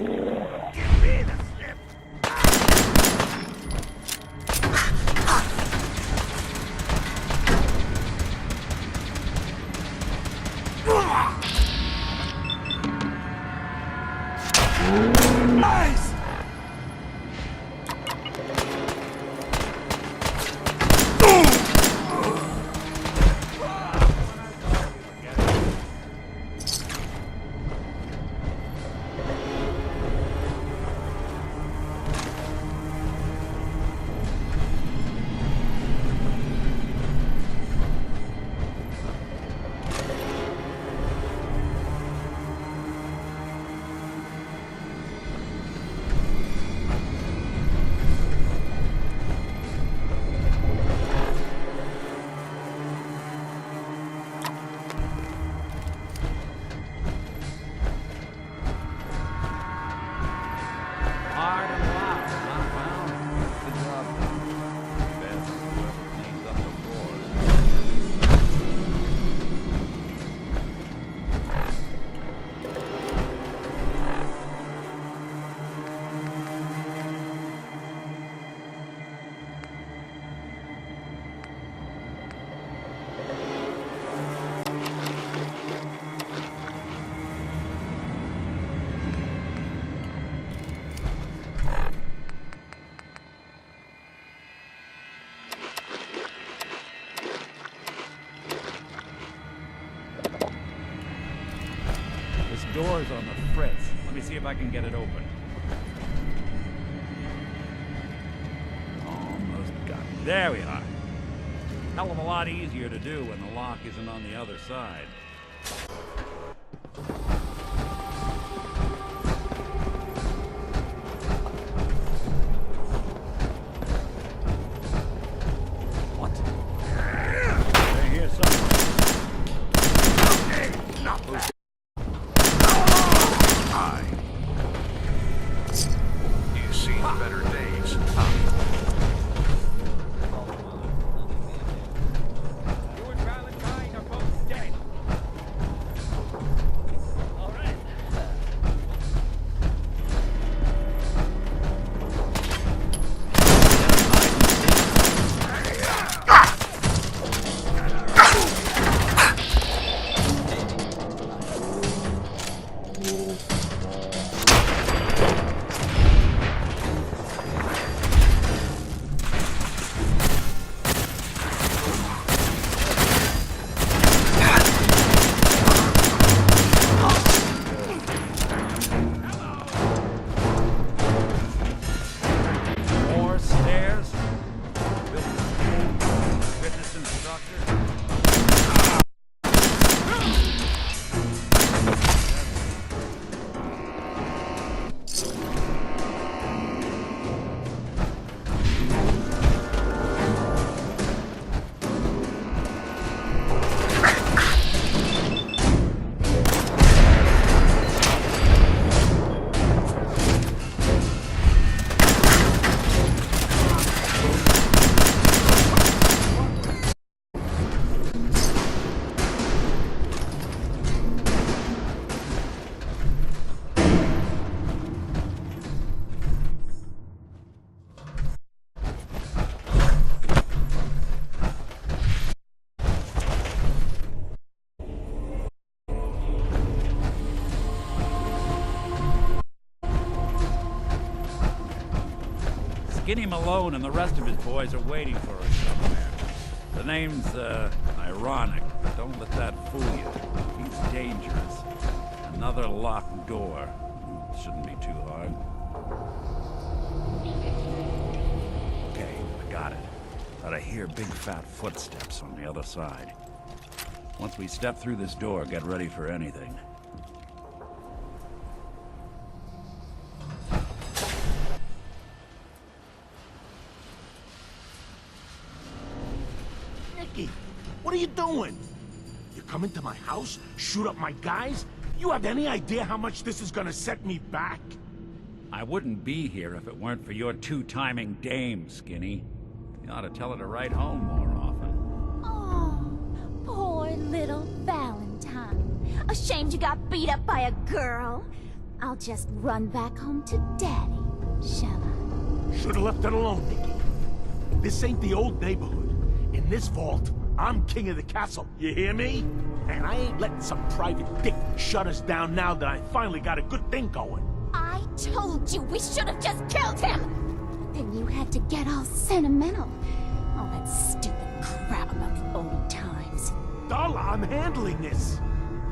Give me the slip! Nice! Door's on the fritz. Let me see if I can get it open. Almost got it. There we are. Hell of a lot easier to do when the lock isn't on the other side. What? They're here somewhere. Okay, not that. You've seen better days. You and Valentine are both dead. All right. More stairs. Fitness instructor. Skinny Malone and the rest of his boys are waiting for us somewhere. The name's, ironic, but don't let that fool you. He's dangerous. Another locked door. Shouldn't be too hard. Okay, I got it. But I hear big fat footsteps on the other side. Once we step through this door, get ready for anything. Nicky, what are you doing? You come into my house, shoot up my guys? You have any idea how much this is gonna set me back? I wouldn't be here if it weren't for your two-timing dame, Skinny. You ought to tell her to ride home more often. Oh, poor little Valentine. Ashamed you got beat up by a girl. I'll just run back home to Daddy, shall I? Should've left it alone, Nikki. This ain't the old neighborhood. In this vault, I'm king of the castle. You hear me? And I ain't letting some private dick shut us down now that I finally got a good thing going. I told you we should have just killed him! Then you had to get all sentimental. All that stupid crap about the old times. Darla, I'm handling this.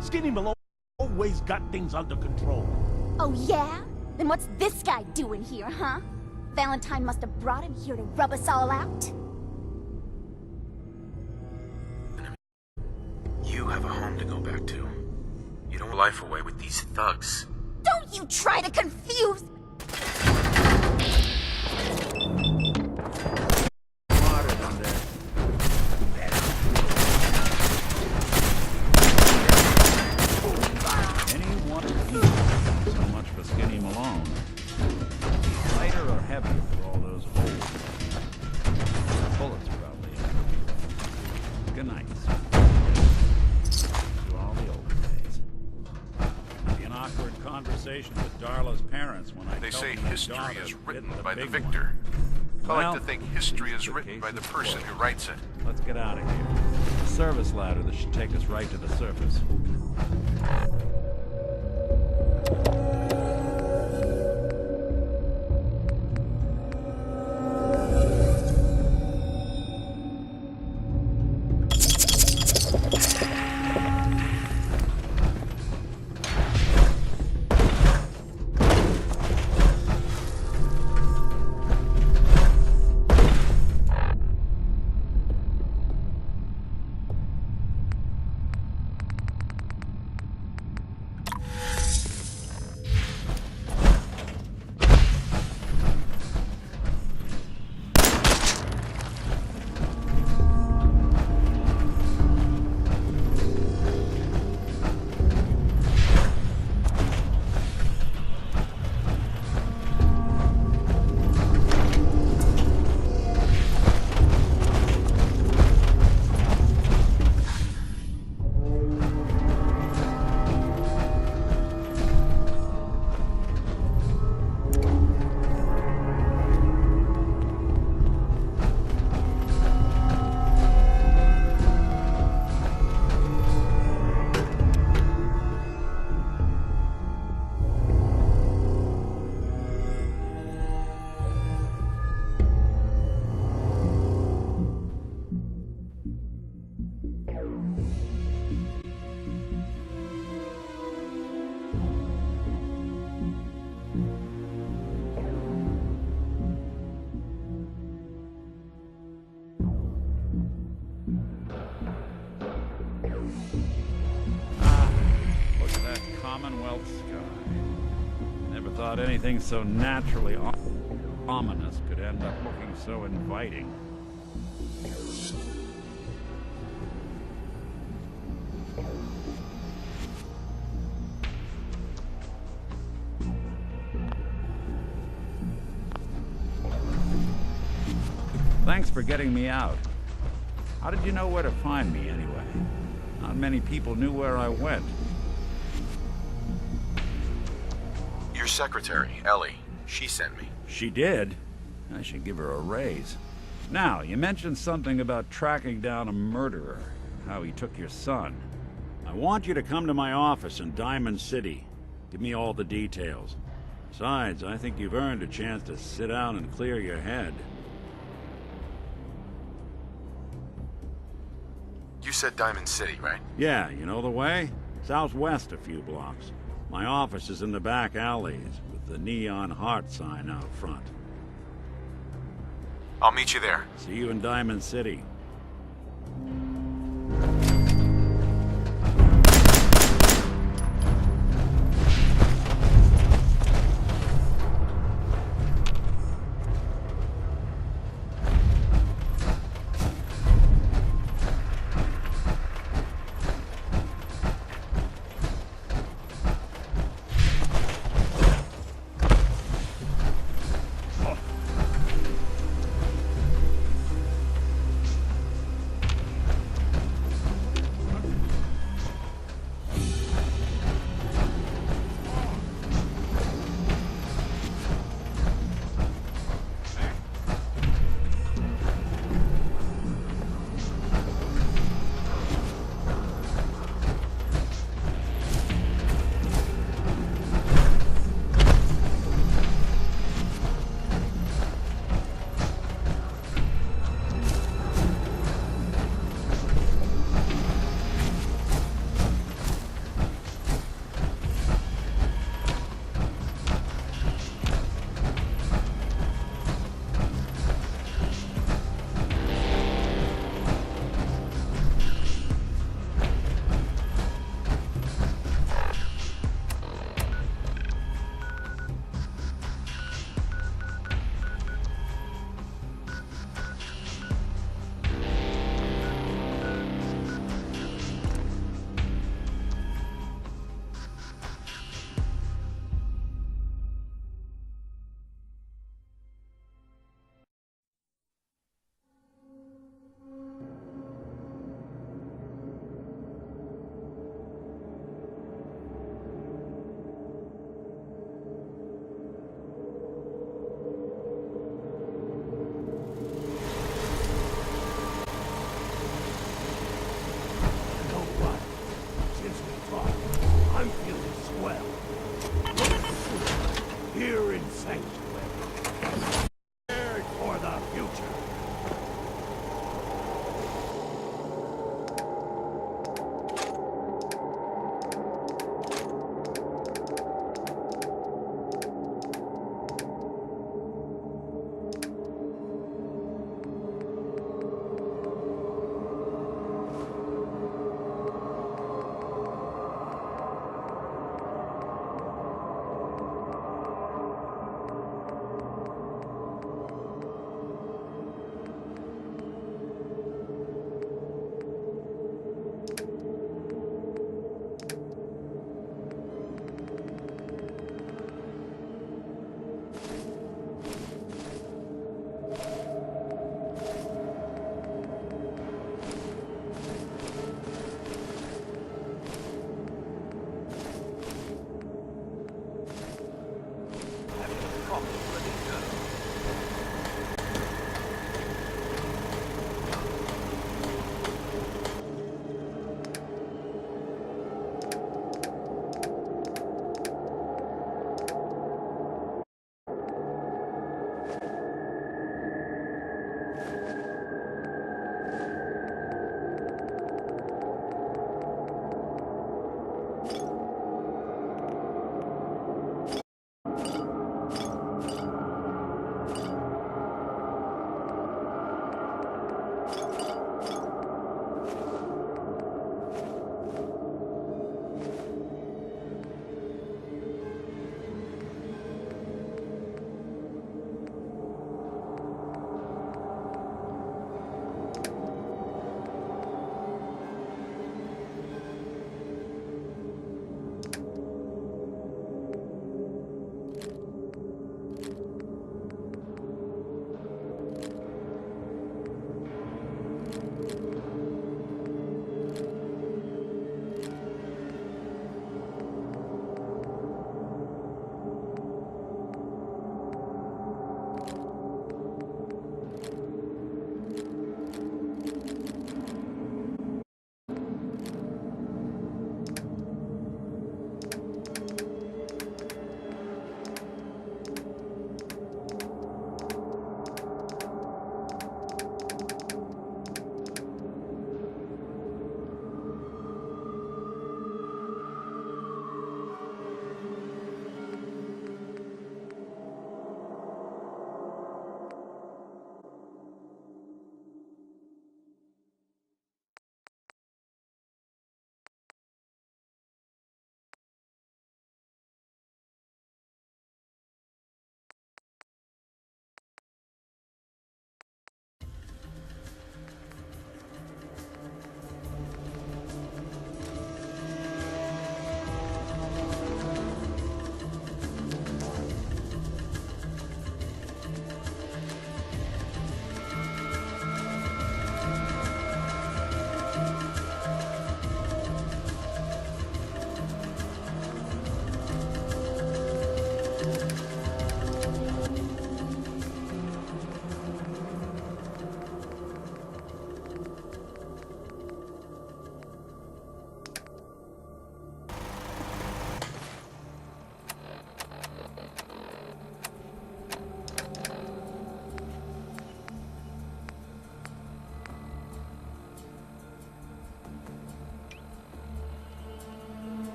Skinny Malone always got things under control. Oh yeah? Then what's this guy doing here, huh? Valentine must have brought him here to rub us all out? You have a home to go back to. You don't life away with these thugs. Don't you try to confuse... Water down there. Any one of you. So much for Skinny Malone. Lighter or heavier for all those holes? Bullets probably. Good night. To all the old days. Be an awkward conversation with Darla's parents when I They tell say them my history daughter is written bit by the big victor. one. I Well, like to think history these is written by the cases person closed. who writes it. Let's get out of here. The service ladder that should take us right to the surface. Commonwealth sky. Never thought anything so naturally ominous could end up looking so inviting. Thanks for getting me out. How did you know where to find me anyway? Not many people knew where I went. Your secretary, Ellie, she sent me. She did? I should give her a raise. Now, you mentioned something about tracking down a murderer, how he took your son. I want you to come to my office in Diamond City. Give me all the details. Besides, I think you've earned a chance to sit down and clear your head. You said Diamond City, right? Yeah, you know the way? Southwest a few blocks. My office is in the back alleys, with the neon heart sign out front. I'll meet you there. See you in Diamond City.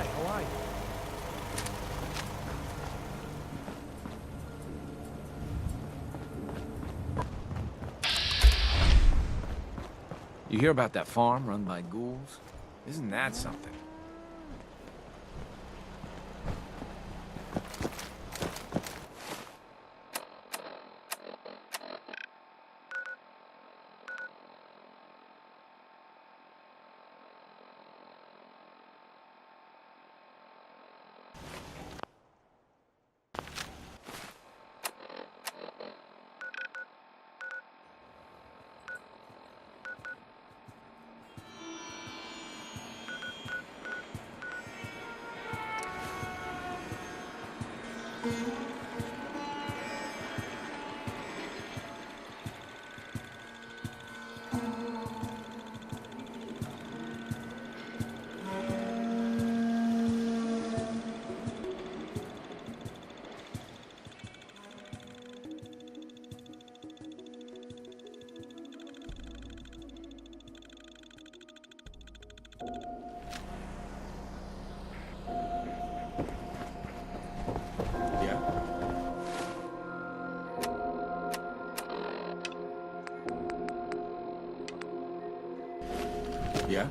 Hi, how are you? You hear about that farm run by ghouls? Isn't that something? Yeah?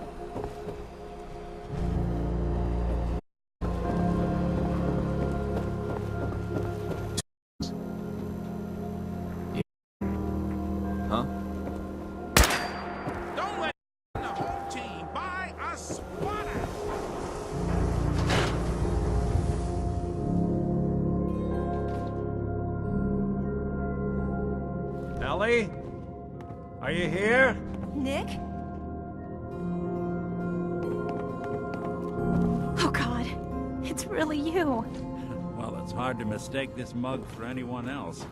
Huh? Don't let the whole team buy a spotter! Ellie? Are you here? Nick? Oh God, it's really you. Well, it's hard to mistake this mug for anyone else.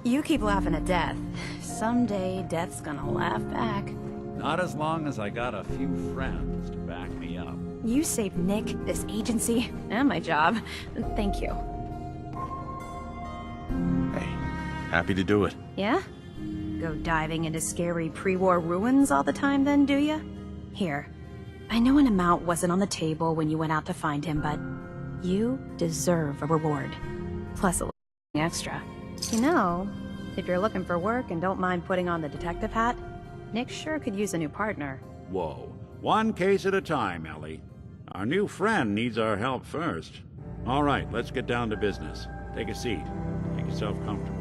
You keep laughing at death. Someday, death's gonna laugh back. Not as long as I got a few friends to back me up. You saved Nick, this agency, and my job. Thank you. Hey, happy to do it. Yeah? Go diving into scary pre-war ruins all the time then, do ya? Here, I know an amount wasn't on the table when you went out to find him, but you deserve a reward. Plus a little extra. You know, if you're looking for work and don't mind putting on the detective hat, Nick sure could use a new partner. Whoa. One case at a time, Ellie. Our new friend needs our help first. All right, let's get down to business. Take a seat. Make yourself comfortable.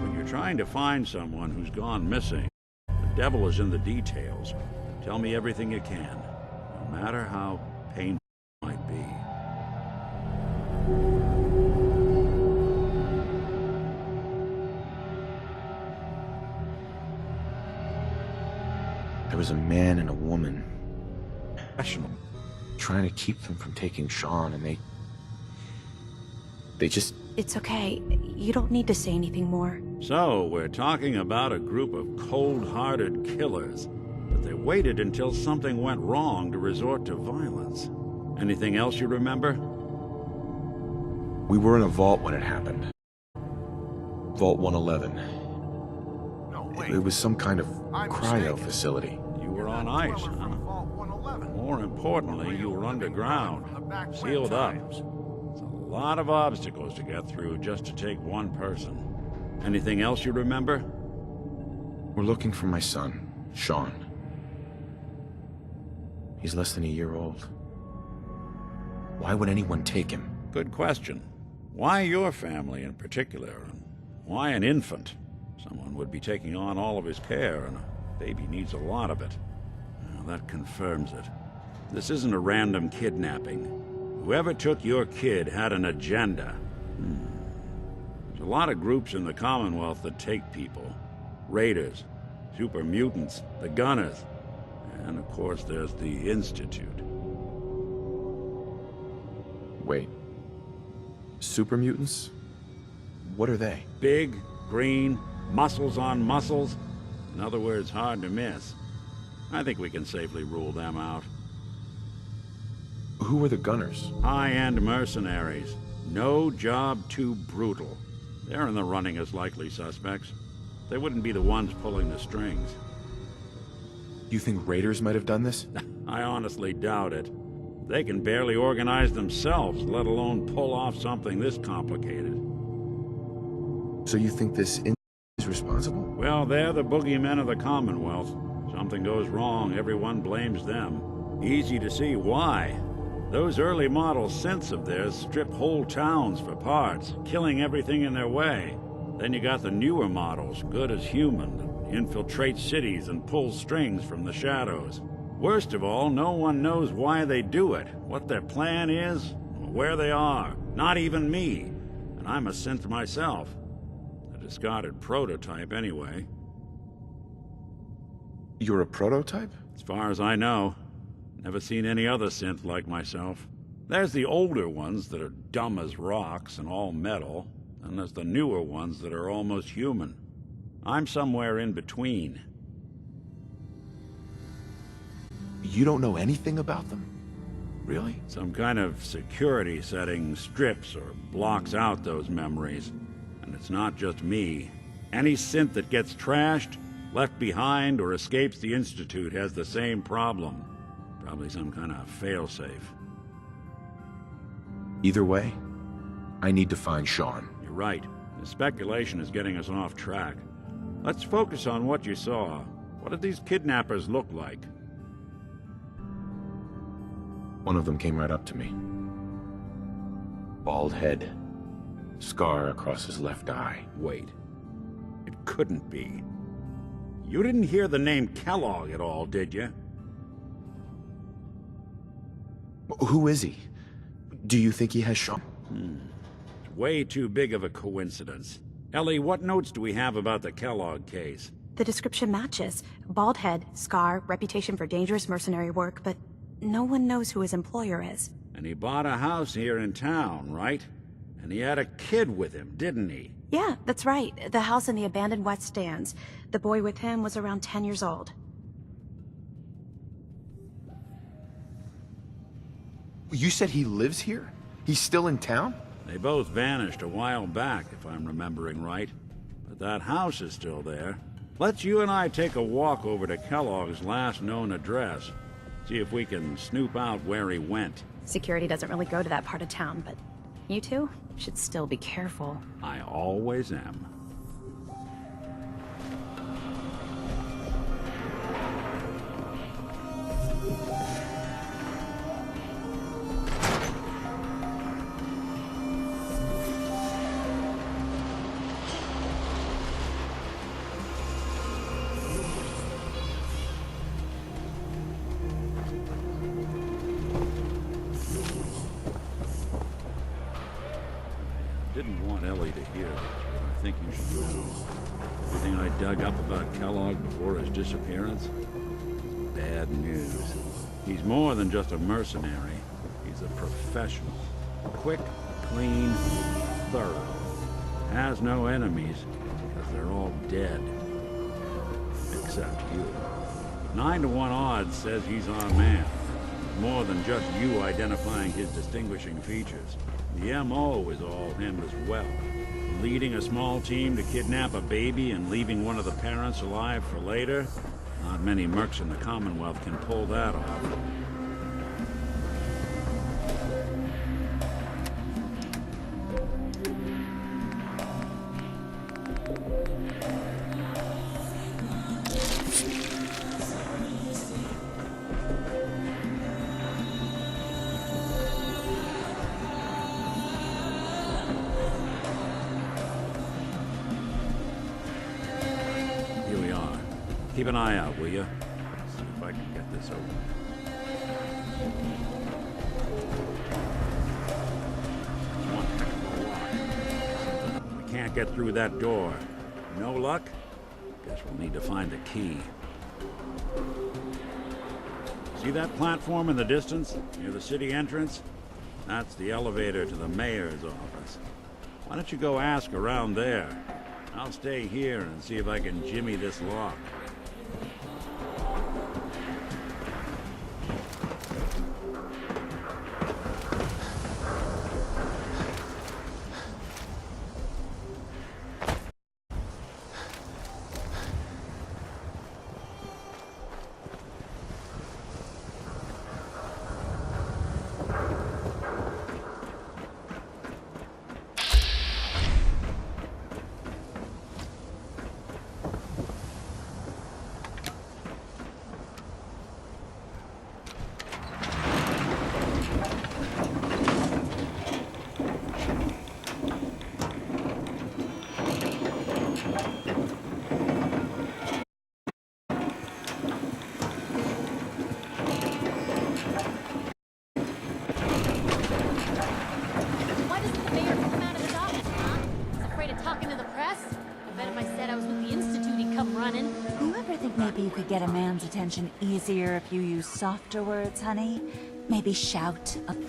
When you're trying to find someone who's gone missing, the devil is in the details. Tell me everything you can, no matter how painful it might be. There was a man and a woman Professional. trying to keep them from taking Sean, and they just... It's okay. You don't need to say anything more. So, we're talking about a group of cold-hearted killers, but they waited until something went wrong to resort to violence. Anything else you remember? We were in a vault when it happened. Vault 111. No, wait. It was some kind of I'm cryo mistaken. facility. You were on ice, Dweller huh? from Vault 111. More importantly, you were underground, sealed up. It's a lot of obstacles to get through just to take one person. Anything else you remember? We're looking for my son, Sean. He's less than a year old. Why would anyone take him? Good question. Why your family in particular? And why an infant? Someone would be taking on all of his care, and a baby needs a lot of it. Well, that confirms it. This isn't a random kidnapping. Whoever took your kid had an agenda. There's a lot of groups in the Commonwealth that take people. Raiders, super mutants, the Gunners, and of course there's the Institute. Wait. Super mutants? What are they? Big, green, muscles on muscles. In other words, hard to miss. I think we can safely rule them out. Who are the Gunners? High-end mercenaries. No job too brutal. They're in the running as likely suspects. They wouldn't be the ones pulling the strings. You think raiders might have done this? I honestly doubt it. They can barely organize themselves, let alone pull off something this complicated. So you think this is responsible? Well, they're the boogeymen of the Commonwealth. Something goes wrong, everyone blames them. Easy to see why. Those early model synths of theirs strip whole towns for parts, killing everything in their way. Then you got the newer models, good as human, infiltrate cities and pull strings from the shadows. Worst of all, no one knows why they do it, what their plan is, or where they are. Not even me. And I'm a synth myself. A discarded prototype, anyway. You're a prototype? As far as I know. Never seen any other synth like myself. There's the older ones that are dumb as rocks and all metal, and there's the newer ones that are almost human. I'm somewhere in between. You don't know anything about them? Really? Some kind of security setting strips or blocks out those memories. And it's not just me. Any synth that gets trashed, left behind, or escapes the Institute has the same problem. Probably some kind of failsafe. Either way, I need to find Sean. You're right. The speculation is getting us off track. Let's focus on what you saw. What did these kidnappers look like? One of them came right up to me. Bald head. Scar across his left eye. Wait. It couldn't be. You didn't hear the name Kellogg at all, did you? Who is he? Do you think he has Sean? It's way too big of a coincidence. Ellie, what notes do we have about the Kellogg case? The description matches. Bald head, scar, reputation for dangerous mercenary work, but no one knows who his employer is. And he bought a house here in town, right? And he had a kid with him, didn't he? Yeah, that's right. The house in the abandoned West Stands. The boy with him was around 10 years old. You said he lives here? He's still in town? They both vanished a while back, if I'm remembering right. But that house is still there. Let's you and I take a walk over to Kellogg's last known address. See if we can snoop out where he went. Security doesn't really go to that part of town, but you two should still be careful. I always am. Didn't want Ellie to hear this, but I think you should know. Everything I dug up about Kellogg before his disappearance is bad news. He's more than just a mercenary. He's a professional. Quick, clean, thorough. Has no enemies, because they're all dead. Except you. 9 to 1 odds says he's our man. More than just you identifying his distinguishing features. The M.O. is all him as well. Leading a small team to kidnap a baby and leaving one of the parents alive for later? Not many mercs in the Commonwealth can pull that off. Here we are. Keep an eye out, will you? See if I can get this open. It's one heck of a lock. We can't get through that door. No luck? Guess we'll need to find the key. See that platform in the distance, near the city entrance? That's the elevator to the mayor's office. Why don't you go ask around there? I'll stay here and see if I can jimmy this lock. Maybe you could get a man's attention easier if you use softer words, honey. Maybe shout a... little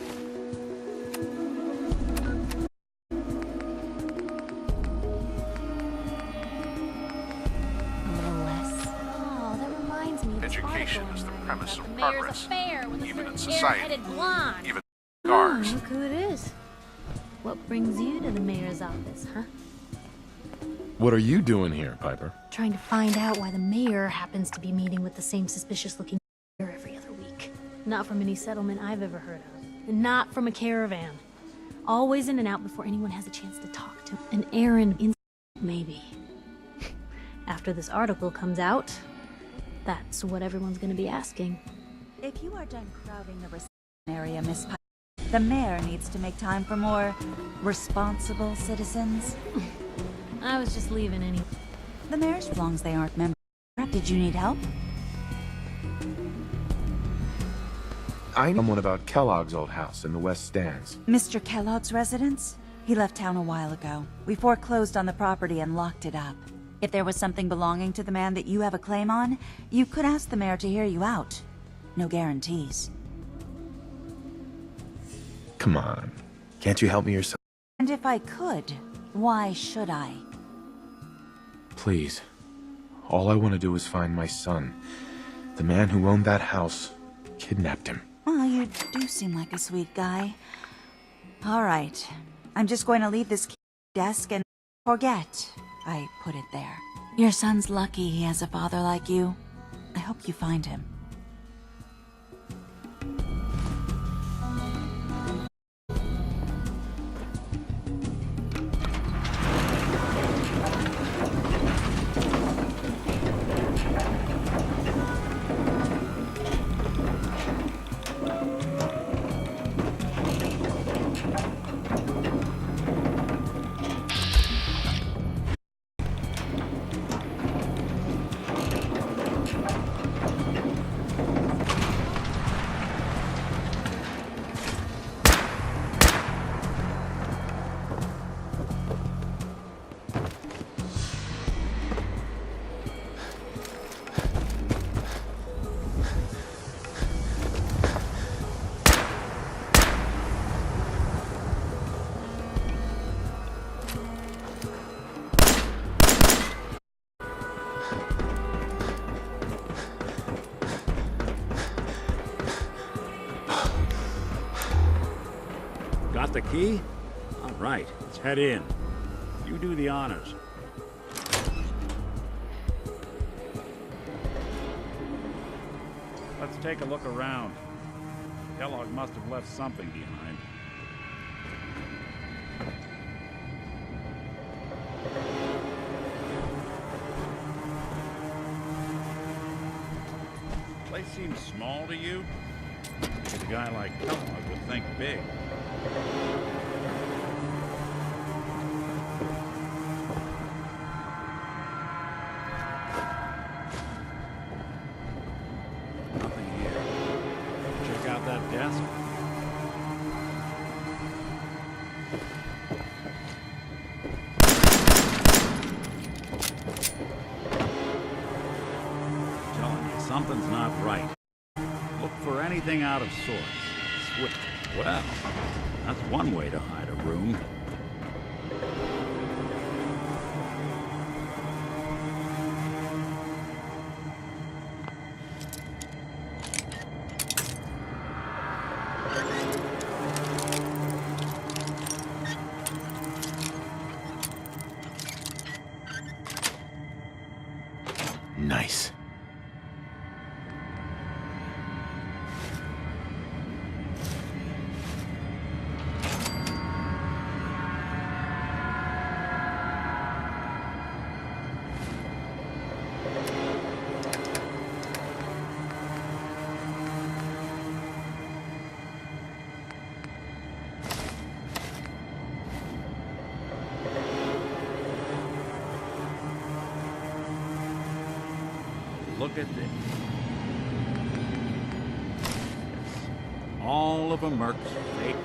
less. Oh, that reminds me. Education is the premise of progress, even in society, Air-headed blonde. even cars. Look who it is. What brings you to the mayor's office, huh? What are you doing here, Piper? Trying to find out why the mayor happens to be meeting with the same suspicious-looking every other week. Not from any settlement I've ever heard of. And not from a caravan. Always in and out before anyone has a chance to talk to him. An errand in... maybe. After this article comes out, that's what everyone's gonna be asking. If you are done crowding the reception area, Miss Piper, the mayor needs to make time for more responsible citizens. I was just leaving anyway. The mayor's as long as they aren't members. Did you need help? I know someone about Kellogg's old house in the West Stands. Mr. Kellogg's residence? He left town a while ago. We foreclosed on the property and locked it up. If there was something belonging to the man that you have a claim on, you could ask the mayor to hear you out. No guarantees. Come on. Can't you help me yourself? And if I could, why should I? Please. All I want to do is find my son. The man who owned that house kidnapped him. Well, you do seem like a sweet guy. All right. I'm just going to leave this key at the desk and forget I put it there. Your son's lucky he has a father like you. I hope you find him. Got the key? All right, let's head in. You do the honors. Let's take a look around. Kellogg must have left something behind. Place seems small to you? A guy like Kellogg would think big. Nothing here. Check out that desk. I'm telling you, something's not right. Look for anything out of sorts. Well, that's one way to hide a room. Nice. Look at this. All of a Merc's fake.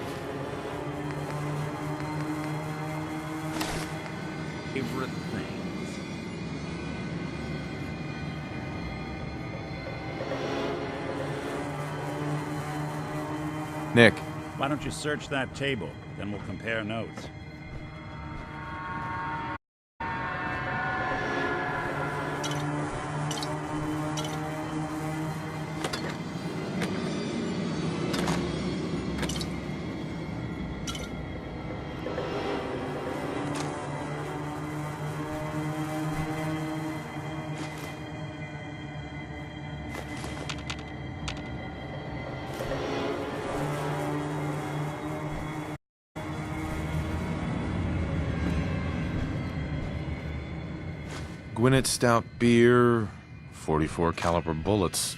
Favorite things. Nick, Why don't you search that table? Then we'll compare notes. Gwinnett Stout beer, 44 caliber bullets,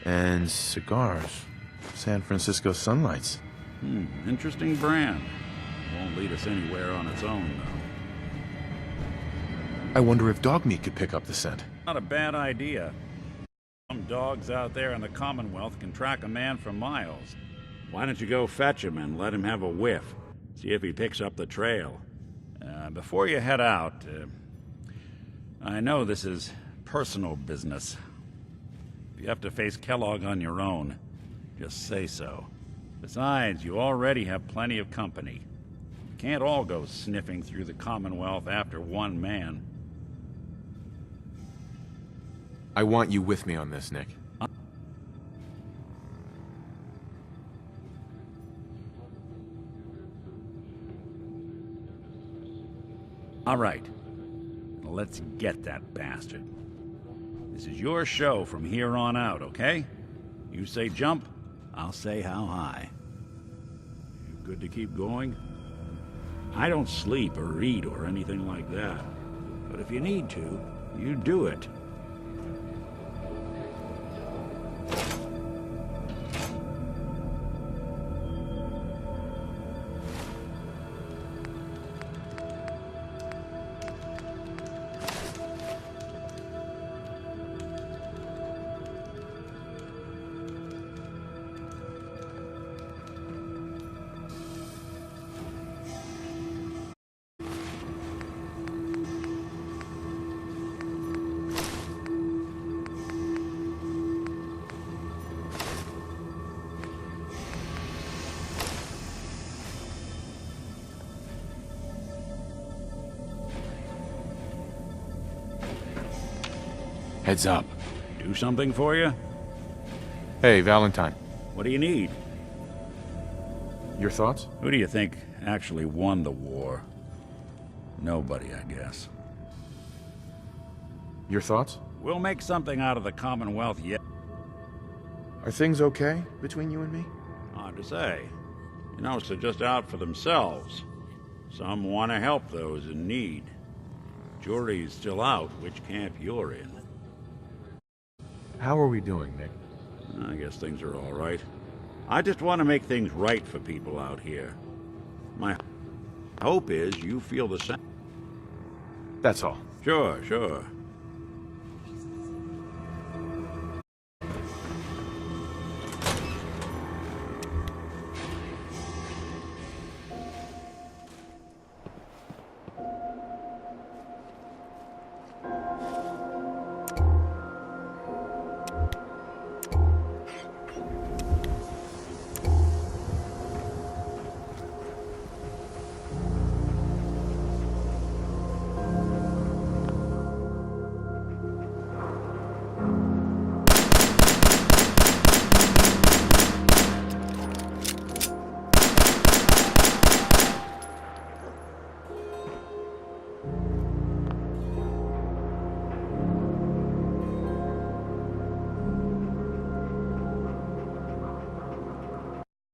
and cigars. San Francisco Sunlights. Interesting brand. Won't lead us anywhere on its own, though. I wonder if dogmeat could pick up the scent. Not a bad idea. Some dogs out there in the Commonwealth can track a man for miles. Why don't you go fetch him and let him have a whiff? See if he picks up the trail. Before you head out, I know this is personal business. If you have to face Kellogg on your own, just say so. Besides, you already have plenty of company. You can't all go sniffing through the Commonwealth after one man. I want you with me on this, Nick. All right. Let's get that bastard. This is your show from here on out, okay? You say jump, I'll say how high. You good to keep going? I don't sleep or eat or anything like that. But if you need to, you do it. Heads up. Do something for you? Hey, Valentine. What do you need? Your thoughts? Who do you think actually won the war? Nobody, I guess. Your thoughts? We'll make something out of the Commonwealth yet. Are things okay between you and me? Hard to say. You know, they're just out for themselves. Some want to help those in need. Jury's still out which camp you're in. How are we doing, Nick? I guess things are all right. I just want to make things right for people out here. My hope is you feel the same. That's all. Sure.